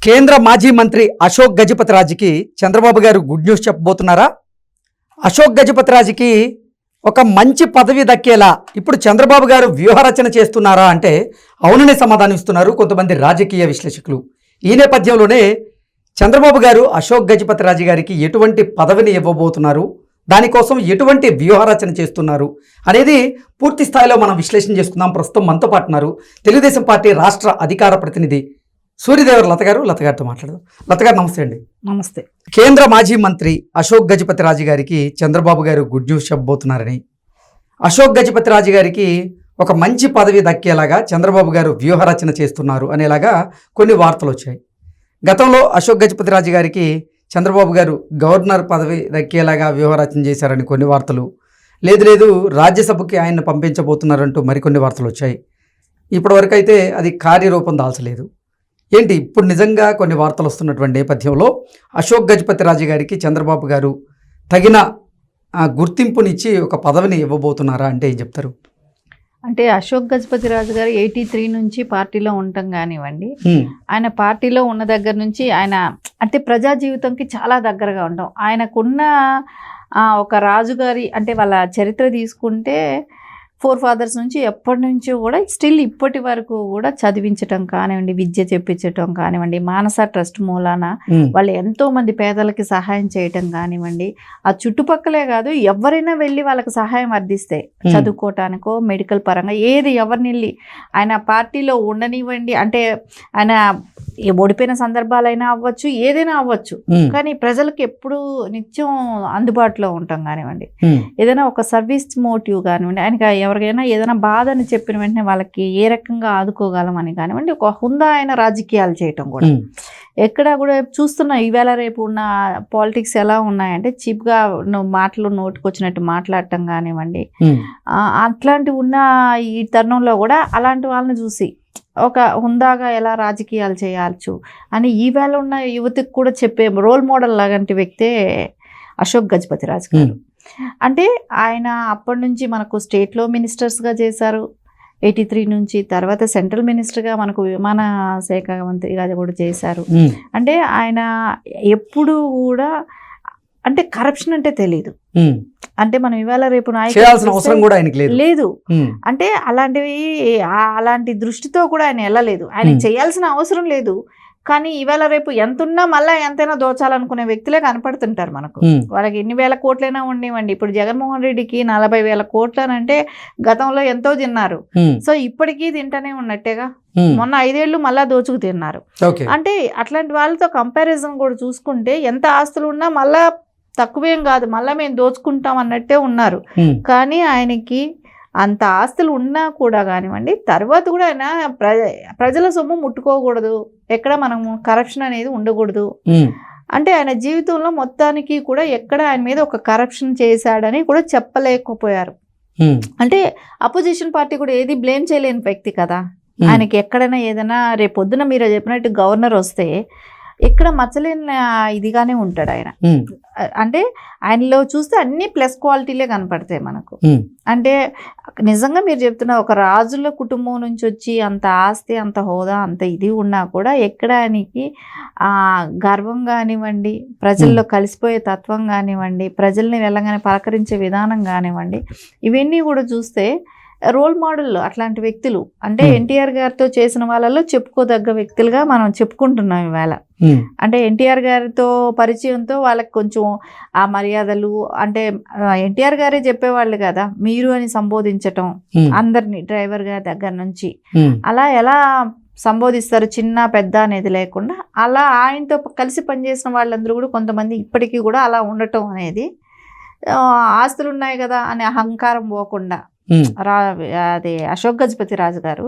కేంద్ర మాజీ మంత్రి అశోక్ గజపతిరాజుకి చంద్రబాబు గారు గుడ్ న్యూస్ చెప్పబోతున్నారా? అశోక్ గజపతిరాజుకి ఒక మంచి పదవి దక్కేలా ఇప్పుడు చంద్రబాబు గారు వ్యూహరచన చేస్తున్నారా అంటే అవుననే సమాధానం ఇస్తున్నారు కొంతమంది రాజకీయ విశ్లేషకులు. ఈ నేపథ్యంలోనే చంద్రబాబు గారు అశోక్ గజపతిరాజు గారికి ఎటువంటి పదవిని ఇవ్వబోతున్నారు, దానికోసం ఎటువంటి వ్యూహరచన చేస్తున్నారు అనేది పూర్తి స్థాయిలో మనం విశ్లేషణ చేసుకుందాం. ప్రస్తుతం మనతో పాటున్నారు తెలుగుదేశం పార్టీ రాష్ట్ర అధికార ప్రతినిధి సూర్యదేవర్ లత గారు. లత గారితో మాట్లాడదాం. లత గారు నమస్తే అండి. నమస్తే. కేంద్ర మాజీ మంత్రి అశోక్ గజపతిరాజు గారికి చంద్రబాబు గారు గుడ్ న్యూస్ చెప్పబోతున్నారని, అశోక్ గజపతిరాజు గారికి ఒక మంచి పదవి దక్కేలాగా చంద్రబాబు గారు వ్యూహరచన చేస్తున్నారు అనేలాగా కొన్ని వార్తలు వచ్చాయి. గతంలో అశోక్ గజపతిరాజు గారికి చంద్రబాబు గారు గవర్నర్ పదవి దక్కేలాగా వ్యూహరచన చేశారని కొన్ని వార్తలు, లేదు రాజ్యసభకి ఆయన్ని పంపించబోతున్నారంటూ మరికొన్ని వార్తలు వచ్చాయి. ఇప్పటివరకు అయితే అది కార్యరూపం దాల్చలేదు. ఏంటి ఇప్పుడు నిజంగా కొన్ని వార్తలు వస్తున్నటువంటి నేపథ్యంలో అశోక్ గజపతిరాజు గారికి చంద్రబాబు గారు తగిన గుర్తింపునిచ్చి ఒక పదవిని ఇవ్వబోతున్నారా అంటే ఏం చెప్తారు? అంటే అశోక్ గజపతిరాజు గారు 83 నుంచి పార్టీలో ఉండటం కానివ్వండి, ఆయన పార్టీలో ఉన్న దగ్గర నుంచి ఆయన అంటే ప్రజా జీవితంకి చాలా దగ్గరగా ఉండడం, ఆయనకున్న ఒక రాజుగారి అంటే వాళ్ళ చరిత్ర తీసుకుంటే 4 ఫాదర్స్ నుంచి ఎప్పటి నుంచో కూడా స్టిల్ ఇప్పటి వరకు కూడా చదివించటం కానివ్వండి, విద్య చెప్పించటం కానివ్వండి, మానస ట్రస్ట్ మూలాన వాళ్ళు ఎంతో మంది పేదలకి సహాయం చేయటం కానివ్వండి, ఆ చుట్టుపక్కలే కాదు ఎవరైనా వెళ్ళి వాళ్ళకి సహాయం అందిస్తే చదువుకోవటానికో మెడికల్ పరంగా ఏది ఎవరిని వెళ్ళి ఆయన పార్టీలో ఉండనివ్వండి, అంటే ఆయన ఓడిపోయిన సందర్భాలైనా అవ్వచ్చు, ఏదైనా అవ్వచ్చు, కానీ ప్రజలకు ఎప్పుడు నిత్యం అందుబాటులో ఉంటాం కానివ్వండి, ఏదైనా ఒక సర్వీస్ మోటివ్ కానివ్వండి, ఆయనకి ఎవరికైనా ఏదైనా బాధ అని చెప్పిన వెంటనే వాళ్ళకి ఏ రకంగా ఆదుకోగలమని కానివ్వండి, ఒక హుందా ఆయన రాజకీయాలు చేయటం కూడా ఎక్కడ కూడా చూస్తున్నా. ఈవేళ రేపు ఉన్న పాలిటిక్స్ ఎలా ఉన్నాయంటే చీప్గా మాటలు నోటుకొచ్చినట్టు మాట్లాడటం కానివ్వండి, అట్లాంటివి ఉన్న ఈ తరుణంలో కూడా అలాంటి వాళ్ళని చూసి ఒక హుందాగా ఎలా రాజకీయాలు చేయవచ్చు అని ఈవేళ ఉన్న యువతకు కూడా చెప్పే రోల్ మోడల్ లాంటి వ్యక్తే అశోక్ గజపతిరాజు గారు. అంటే ఆయన అప్పటి నుంచి మనకు స్టేట్లో మినిస్టర్స్గా చేశారు 83 నుంచి, తర్వాత సెంట్రల్ మినిస్టర్గా మనకు విమాన శాఖ మంత్రిగా కూడా చేశారు. అంటే ఆయన ఎప్పుడు కూడా అంటే కరప్షన్ అంటే తెలీదు, అంటే మనం ఇవాళ రేపు నాయకులు లేదు, అంటే అలాంటి దృష్టితో కూడా ఆయన వెళ్ళలేదు. ఆయన చేయాల్సిన అవసరం లేదు, కానీ ఇవాళ రేపు ఎంతున్నా మళ్ళీ ఎంతైనా దోచాలనుకునే వ్యక్తులే కనపడుతుంటారు మనకు. వాళ్ళకి ఎన్ని వేల కోట్లైనా ఉండేవండి. ఇప్పుడు జగన్మోహన్ రెడ్డికి 40,000 కోట్లనంటే గతంలో ఎంతో తిన్నారు, సో ఇప్పటికీ తింటూనే ఉన్నట్టేగా. మొన్న 5 ఏళ్ళు మళ్ళా దోచుకు తిన్నారు. అంటే అట్లాంటి వాళ్ళతో కంపారిజన్ కూడా చూసుకుంటే ఎంత ఆస్తులు ఉన్నా మళ్ళా తక్కువేం కాదు, మళ్ళీ మేము దోచుకుంటాం అన్నట్టే ఉన్నారు. కానీ ఆయనకి అంత ఆస్తులు ఉన్నా కూడా కానివ్వండి, తర్వాత కూడా ఆయన ప్రజల సొమ్ము ముట్టుకోకూడదు, ఎక్కడ మనము కరప్షన్ అనేది ఉండకూడదు. అంటే ఆయన జీవితంలో మొత్తానికి కూడా ఎక్కడ ఆయన మీద ఒక కరప్షన్ చేశాడని కూడా చెప్పలేకపోయారు. అంటే అపోజిషన్ పార్టీ కూడా ఏది బ్లేమ్ చేయలేని వ్యక్తి కదా. ఆయనకి ఎక్కడైనా ఏదైనా రేపు పొద్దున మీరు చెప్పినట్టు గవర్నర్ వస్తే ఎక్కడ మచ్చలేని ఇదిగానే ఉంటాడు ఆయన. అంటే ఆయనలో చూస్తే అన్ని ప్లస్ క్వాలిటీలే కనపడతాయి మనకు. అంటే నిజంగా మీరు చెప్తున్న ఒక రాజుల కుటుంబం నుంచి వచ్చి అంత ఆస్తి, అంత హోదా, అంత ఇది ఉన్నా కూడా ఎక్కడ ఆయనకి గర్వం కానివ్వండి, ప్రజల్లో కలిసిపోయే తత్వం కానివ్వండి, ప్రజల్ని వెళ్ళగానే పలకరించే విధానం కానివ్వండి, ఇవన్నీ కూడా చూస్తే రోల్ మోడల్ అట్లాంటి వ్యక్తులు. అంటే ఎన్టీఆర్ గారితో చేసిన వాళ్ళలో చెప్పుకోదగ్గ వ్యక్తులుగా మనం చెప్పుకుంటున్నాం ఇవాళ. అంటే ఎన్టీఆర్ గారితో పరిచయంతో వాళ్ళకి కొంచెం ఆ మర్యాదలు, అంటే ఎన్టీఆర్ గారే చెప్పేవాళ్ళు కదా మీరు అని సంబోధించటం అందరినీ, డ్రైవర్ గారి దగ్గర నుంచి అలా ఎలా సంబోధిస్తారు చిన్న పెద్ద అనేది లేకుండా, అలా ఆయనతో కలిసి పనిచేసిన వాళ్ళందరూ కూడా కొంతమంది ఇప్పటికీ కూడా అలా ఉండటం అనేది, ఆస్తులు ఉన్నాయి కదా అనే అహంకారం పోకుండా అదే అశోక్ గజపతిరాజు గారు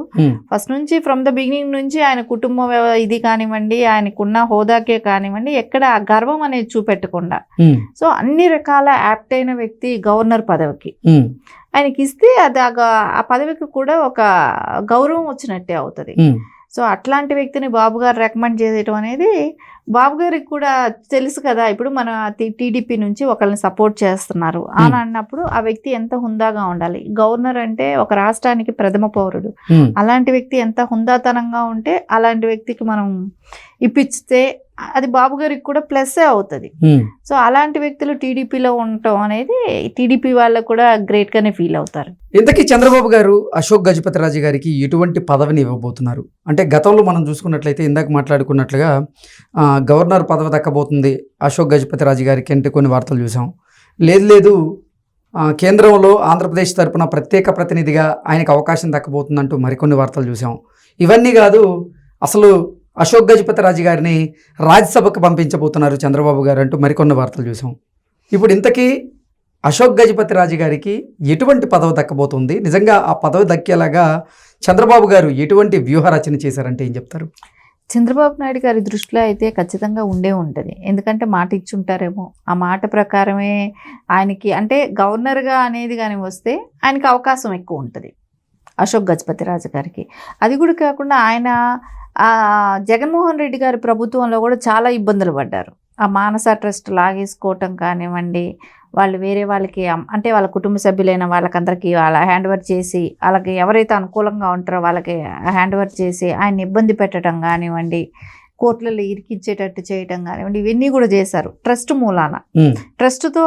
ఫస్ట్ నుంచి ఫ్రమ్ ద బిగినింగ్ నుంచి ఆయన కుటుంబం ఇది కానివ్వండి, ఆయనకున్న హోదాకే కానివ్వండి, ఎక్కడ గర్వం అనేది చూపెట్టకుండా, సో అన్ని రకాల యాప్ట్ అయిన వ్యక్తి గవర్నర్ పదవికి ఆయనకి ఇస్తే అది ఆ పదవికి కూడా ఒక గౌరవం వచ్చినట్టే అవుతుంది. సో అట్లాంటి వ్యక్తిని బాబు గారు రికమెండ్ చేయడం అనేది బాబు గారికి కూడా తెలుసు కదా. ఇప్పుడు మన టీడీపీ నుంచి ఒకరిని సపోర్ట్ చేస్తున్నారు అని అన్నప్పుడు ఆ వ్యక్తి ఎంత హుందాగా ఉండాలి. గవర్నర్ అంటే ఒక రాష్ట్రానికి ప్రథమ పౌరుడు. అలాంటి వ్యక్తి ఎంత హుందాతనంగా ఉంటే అలాంటి వ్యక్తికి మనం ఇప్పిస్తే అది బాబు గారికి కూడా ప్లస్సే అవుతుంది. సో అలాంటి వ్యక్తులు టీడీపీలో ఉండటం అనేది టీడీపీ వాళ్ళకు కూడా గ్రేట్గానే ఫీల్ అవుతారు. ఇంతకీ చంద్రబాబు గారు అశోక్ గజపతిరాజు గారికి ఎటువంటి పదవిని ఇవ్వబోతున్నారు అంటే, గతంలో మనం చూసుకున్నట్లయితే ఇందాక మాట్లాడుకున్నట్లుగా గవర్నర్ పదవి దక్కబోతుంది అశోక్ గజపతిరాజు గారికి అంటే కొన్ని వార్తలు చూసాం. లేదు కేంద్రంలో ఆంధ్రప్రదేశ్ తరపున ప్రత్యేక ప్రతినిధిగా ఆయనకు అవకాశం దక్కబోతుందంటూ మరికొన్ని వార్తలు చూసాం. ఇవన్నీ కాదు, అసలు అశోక్ గజపతిరాజు గారిని రాజ్యసభకు పంపించబోతున్నారు చంద్రబాబు గారు అంటూ మరికొన్ని వార్తలు చూసాం. ఇప్పుడు ఇంతకీ అశోక్ గజపతిరాజు గారికి ఎటువంటి పదవి దక్కబోతుంది, నిజంగా ఆ పదవి దక్కేలాగా చంద్రబాబు గారు ఎటువంటి వ్యూహరచన చేశారంటే ఏం చెప్తారు? చంద్రబాబు నాయుడు గారి దృష్టిలో అయితే ఖచ్చితంగా ఉంటుంది. ఎందుకంటే మాట ఇచ్చుంటారేమో, ఆ మాట ప్రకారమే ఆయనకి అంటే గవర్నర్గా అనేది కానీ వస్తే ఆయనకి అవకాశం ఎక్కువ ఉంటుంది అశోక్ గజపతిరాజు గారికి. అది కూడా కాకుండా ఆయన జగన్మోహన్ రెడ్డి గారి ప్రభుత్వంలో కూడా చాలా ఇబ్బందులు పడ్డారు. ఆ మానస ట్రస్ట్ లాగేసుకోవటం కానివ్వండి, వాళ్ళు వేరే వాళ్ళకి అంటే వాళ్ళ కుటుంబ సభ్యులైన వాళ్ళకందరికీ వాళ్ళ హ్యాండ్ ఓవర్ చేసి, వాళ్ళకి ఎవరైతే అనుకూలంగా ఉంటారో వాళ్ళకి హ్యాండ్ ఓవర్ చేసి ఆయన ఇబ్బంది పెట్టడం కానివ్వండి, కోర్టులలో ఇరికిచ్చేటట్టు చేయటం కానివ్వండి, ఇవన్నీ కూడా చేశారు ట్రస్ట్ మూలాన. ట్రస్ట్తో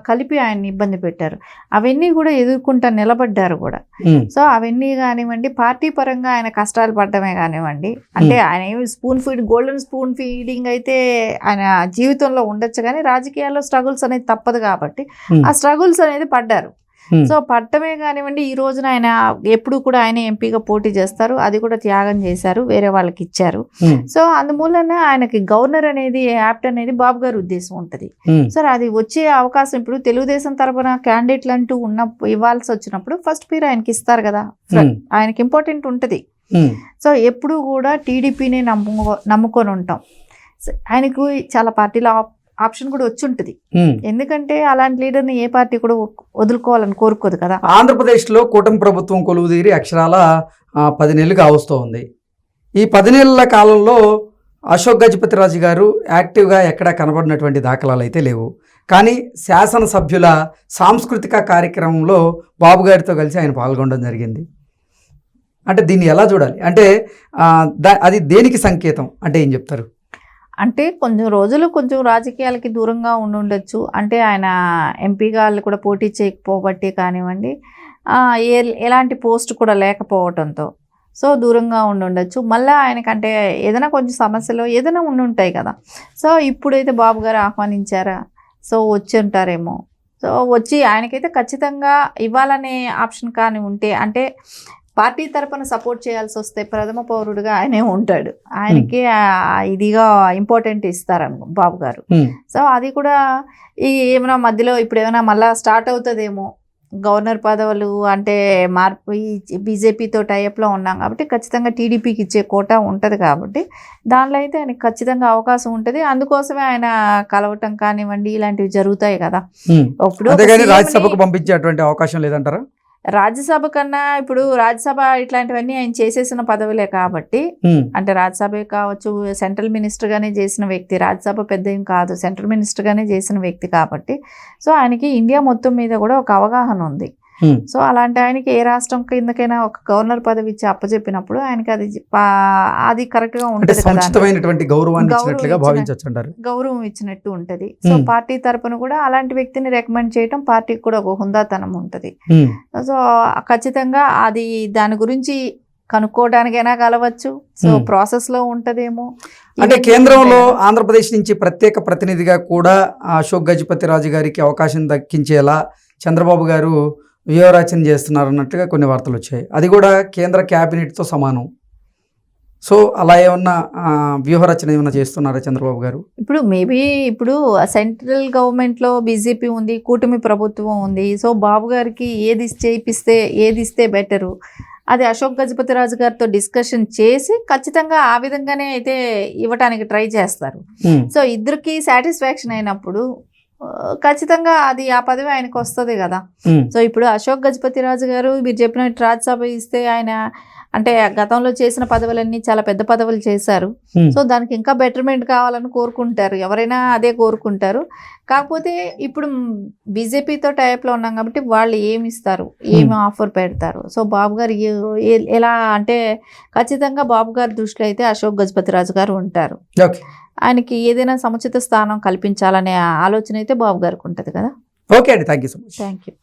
కలిపి ఆయన్ని ఇబ్బంది పెట్టారు. అవన్నీ కూడా ఎదుర్కొంటా నిలబడ్డారు కూడా. సో అవన్నీ కానివ్వండి, పార్టీ పరంగా ఆయన కష్టాలు పడటమే కానివ్వండి, అంటే ఆయన ఏమి గోల్డెన్ స్పూన్ ఫీడింగ్ అయితే ఆయన జీవితంలో ఉండొచ్చు, కానీ రాజకీయాల్లో స్ట్రగుల్స్ అనేది తప్పదు కాబట్టి ఆ స్ట్రగుల్స్ అనేది పడ్డారు. సో పట్టమే కానివ్వండి, ఈ రోజున ఆయన ఎప్పుడు కూడా ఆయన ఎంపీగా పోటీ చేస్తారు, అది కూడా త్యాగం చేశారు, వేరే వాళ్ళకి ఇచ్చారు. సో అందుమూలన ఆయనకి గవర్నర్ అనేది యాప్ట్ అనేది బాబు గారి ఉద్దేశం ఉంటుంది. సో అది వచ్చే అవకాశం ఇప్పుడు తెలుగుదేశం తరపున క్యాండిడేట్లు అంటూ ఇవ్వాల్సి వచ్చినప్పుడు ఫస్ట్ పేరు ఆయనకి ఇస్తారు కదా, ఆయనకి ఇంపార్టెంట్ ఉంటుంది. సో ఎప్పుడు కూడా టీడీపీని నమ్ముకొని ఉంటాం. ఆయనకు చాలా పార్టీల ఆప్షన్ కూడా వచ్చి ఉంటుంది, ఎందుకంటే అలాంటి లీడర్ని ఏ పార్టీ కూడా వదులుకోవాలని కోరుకోదు కదా. ఆంధ్రప్రదేశ్లో కూటమి ప్రభుత్వం కొలువుదీరి అక్షరాల 10 నెలలు కావస్తూ ఉంది. ఈ 10 నెలల కాలంలో అశోక్ గజపతిరాజు గారు యాక్టివ్గా ఎక్కడా కనబడినటువంటి దాఖలాలు అయితే లేవు. కానీ శాసనసభ్యుల సాంస్కృతిక కార్యక్రమంలో బాబు గారితో కలిసి ఆయన పాల్గొనడం జరిగింది. అంటే దీన్ని ఎలా చూడాలి అంటే అది దేనికి సంకేతం అంటే ఏం చెప్తారు? అంటే కొంచెం రోజులు కొంచెం రాజకీయాలకి దూరంగా ఉండొచ్చు, అంటే ఆయన ఎంపీగా కూడా పోటీ చేయకపోబట్టి కానివ్వండి, ఎలాంటి పోస్ట్ కూడా లేకపోవడంతో సో దూరంగా ఉండొచ్చు. మళ్ళీ ఆయనకంటే ఏదైనా కొంచెం సమస్యలు ఏదైనా ఉండుంటాయి కదా. సో ఇప్పుడైతే బాబు గారు ఆహ్వానించారా, సో వచ్చి ఉంటారేమో. సో వచ్చి ఆయనకైతే ఖచ్చితంగా ఇవ్వాలనే ఆప్షన్ కానీ ఉంటే, అంటే పార్టీ తరపున సపోర్ట్ చేయాల్సి వస్తే ప్రథమ పౌరుడుగా ఆయనే ఉంటాడు, ఆయనకి ఇదిగా ఇంపార్టెంట్ ఇస్తారు బాబు గారు. సో అది కూడా ఏమైనా మధ్యలో ఇప్పుడు ఏమైనా మళ్ళీ స్టార్ట్ అవుతుందేమో గవర్నర్ పదవులు అంటే మార్పు. ఈ బీజేపీతో టైప్లో ఉన్నాం కాబట్టి ఖచ్చితంగా టీడీపీకి ఇచ్చే కోటా ఉంటుంది కాబట్టి దానిలో అయితే ఆయనకి ఖచ్చితంగా అవకాశం ఉంటుంది. అందుకోసమే ఆయన కలవటం కానివ్వండి ఇలాంటివి జరుగుతాయి కదా. ఇప్పుడు రాజ్యసభకు పంపించేటువంటి అవకాశం లేదంటారా? రాజ్యసభ కన్నా ఇప్పుడు రాజ్యసభ ఇట్లాంటివన్నీ ఆయన చేసేసిన పదవులే కాబట్టి, అంటే రాజ్యసభ కావచ్చు, సెంట్రల్ మినిస్టర్ గానే చేసిన వ్యక్తి, రాజ్యసభ పెద్ద ఏం కాదు, సెంట్రల్ మినిస్టర్ గానే చేసిన వ్యక్తి కాబట్టి సో ఆయనకి ఇండియా మొత్తం మీద కూడా ఒక అవగాహన ఉంది. సో అలాంటి ఆయనకి ఏ రాష్ట్రం కిందకైనా ఒక గవర్నర్ పదవి ఇచ్చి అప్పచెప్పినప్పుడు ఆయనకి అది కరెక్ట్ గా ఉంటుంది, గౌరవం ఇచ్చినట్టు ఉంటది. సో పార్టీ తరపున కూడా అలాంటి వ్యక్తిని రికమెండ్ చేయటం పార్టీకి కూడా ఒక హుందాతనం ఉంటది. సో ఖచ్చితంగా అది దాని గురించి కనుక్కోవడానికైనా కలవచ్చు. సో ప్రాసెస్ లో ఉంటదేమో. అంటే కేంద్రంలో ఆంధ్రప్రదేశ్ నుంచి ప్రత్యేక ప్రతినిధిగా కూడా అశోక్ గజపతిరాజు గారికి అవకాశం దక్కించేలా చంద్రబాబు గారు వ్యూహరచన చేస్తున్నారు అన్నట్టుగా కొన్ని వార్తలు వచ్చాయి. అది కూడా కేంద్ర క్యాబినెట్తో సమానం. సో అలా ఏమన్నా వ్యూహరచన ఏమన్నా చేస్తున్నారా చంద్రబాబు గారు? ఇప్పుడు మేబీ ఇప్పుడు సెంట్రల్ గవర్నమెంట్లో బీజేపీ ఉంది, కూటమి ప్రభుత్వం ఉంది. సో బాబు గారికి ఏది ఇస్తే బెటరు అది అశోక్ గజపతిరాజు గారితో డిస్కషన్ చేసి ఖచ్చితంగా ఆ విధంగానే అయితే ఇవ్వటానికి ట్రై చేస్తారు. సో ఇద్దరికి సాటిస్ఫాక్షన్ అయినప్పుడు ఖచ్చితంగా అది ఆ పదవి ఆయనకు వస్తుంది కదా. సో ఇప్పుడు అశోక్ గజపతి రాజు గారు మీరు చెప్పినట్టు రాజ్యసభ ఇస్తే ఆయన అంటే గతంలో చేసిన పదవులన్నీ చాలా పెద్ద పదవులు చేశారు. సో దానికి ఇంకా బెటర్మెంట్ కావాలని కోరుకుంటారు, ఎవరైనా అదే కోరుకుంటారు. కాకపోతే ఇప్పుడు బీజేపీతో టైప్లో ఉన్నాం కాబట్టి వాళ్ళు ఏమి ఇస్తారు, ఏమి ఆఫర్ పెడతారు. సో బాబు గారు ఎలా అంటే ఖచ్చితంగా బాబు గారి దృష్టిలో అయితే అశోక్ గజపతి రాజు గారు ఉంటారు. ఆయనకి ఏదైనా సముచిత స్థానం కల్పించాలనే ఆలోచన అయితే బాబు గారికి ఉంటుంది కదా. ఓకే అండి, thank you so much. Thank you.